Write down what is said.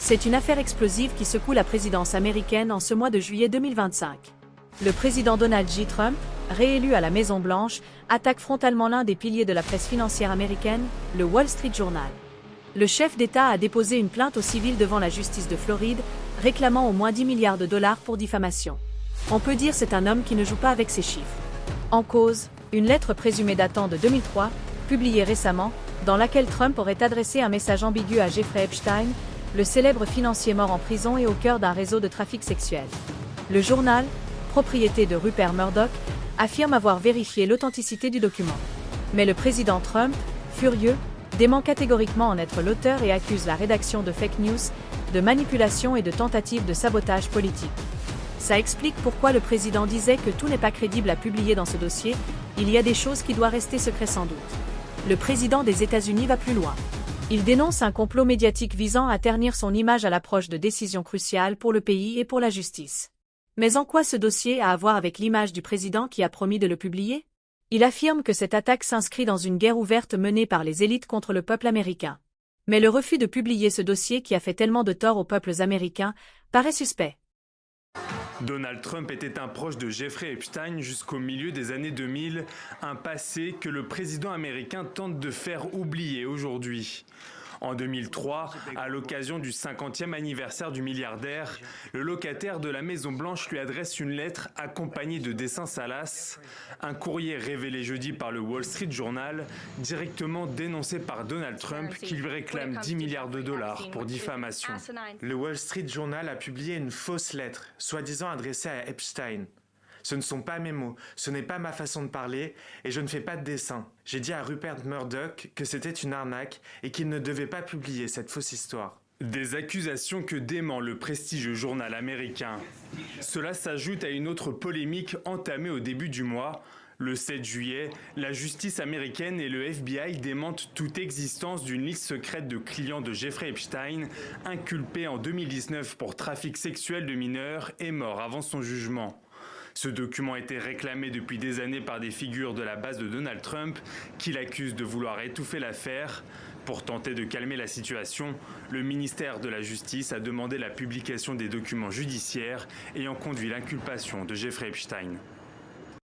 C'est une affaire explosive qui secoue la présidence américaine en ce mois de juillet 2025. Le président Donald J. Trump, réélu à la Maison-Blanche, attaque frontalement l'un des piliers de la presse financière américaine, le Wall Street Journal. Le chef d'État a déposé une plainte au civil devant la justice de Floride, réclamant au moins 10 milliards de dollars pour diffamation. On peut dire c'est un homme qui ne joue pas avec ses chiffres. En cause, une lettre présumée datant de 2003, publiée récemment, dans laquelle Trump aurait adressé un message ambigu à Jeffrey Epstein, le célèbre financier mort en prison et au cœur d'un réseau de trafic sexuel. Le journal, propriété de Rupert Murdoch, affirme avoir vérifié l'authenticité du document. Mais le président Trump, furieux, dément catégoriquement en être l'auteur et accuse la rédaction de fake news, de manipulation et de tentative de sabotage politique. Ça explique pourquoi le président disait que tout n'est pas crédible à publier dans ce dossier, il y a des choses qui doivent rester secrètes sans doute. Le président des États-Unis va plus loin. Il dénonce un complot médiatique visant à ternir son image à l'approche de décisions cruciales pour le pays et pour la justice. Mais en quoi ce dossier a à voir avec l'image du président qui a promis de le publier ? Il affirme que cette attaque s'inscrit dans une guerre ouverte menée par les élites contre le peuple américain. Mais le refus de publier ce dossier qui a fait tellement de tort aux peuples américains paraît suspect. Donald Trump était un proche de Jeffrey Epstein jusqu'au milieu des années 2000, un passé que le président américain tente de faire oublier aujourd'hui. En 2003, à l'occasion du 50e anniversaire du milliardaire, le locataire de la Maison-Blanche lui adresse une lettre accompagnée de dessins salaces, un courrier révélé jeudi par le Wall Street Journal, directement dénoncé par Donald Trump qui lui réclame 10 milliards de dollars pour diffamation. Le Wall Street Journal a publié une fausse lettre, soi-disant adressée à Epstein. Ce ne sont pas mes mots, ce n'est pas ma façon de parler et je ne fais pas de dessin. J'ai dit à Rupert Murdoch que c'était une arnaque et qu'il ne devait pas publier cette fausse histoire. Des accusations que dément le prestigieux journal américain. Cela s'ajoute à une autre polémique entamée au début du mois. Le 7 juillet, la justice américaine et le FBI démentent toute existence d'une liste secrète de clients de Jeffrey Epstein, inculpé en 2019 pour trafic sexuel de mineurs et mort avant son jugement. Ce document a été réclamé depuis des années par des figures de la base de Donald Trump qui l'accusent de vouloir étouffer l'affaire. Pour tenter de calmer la situation, le ministère de la Justice a demandé la publication des documents judiciaires ayant conduit l'inculpation de Jeffrey Epstein.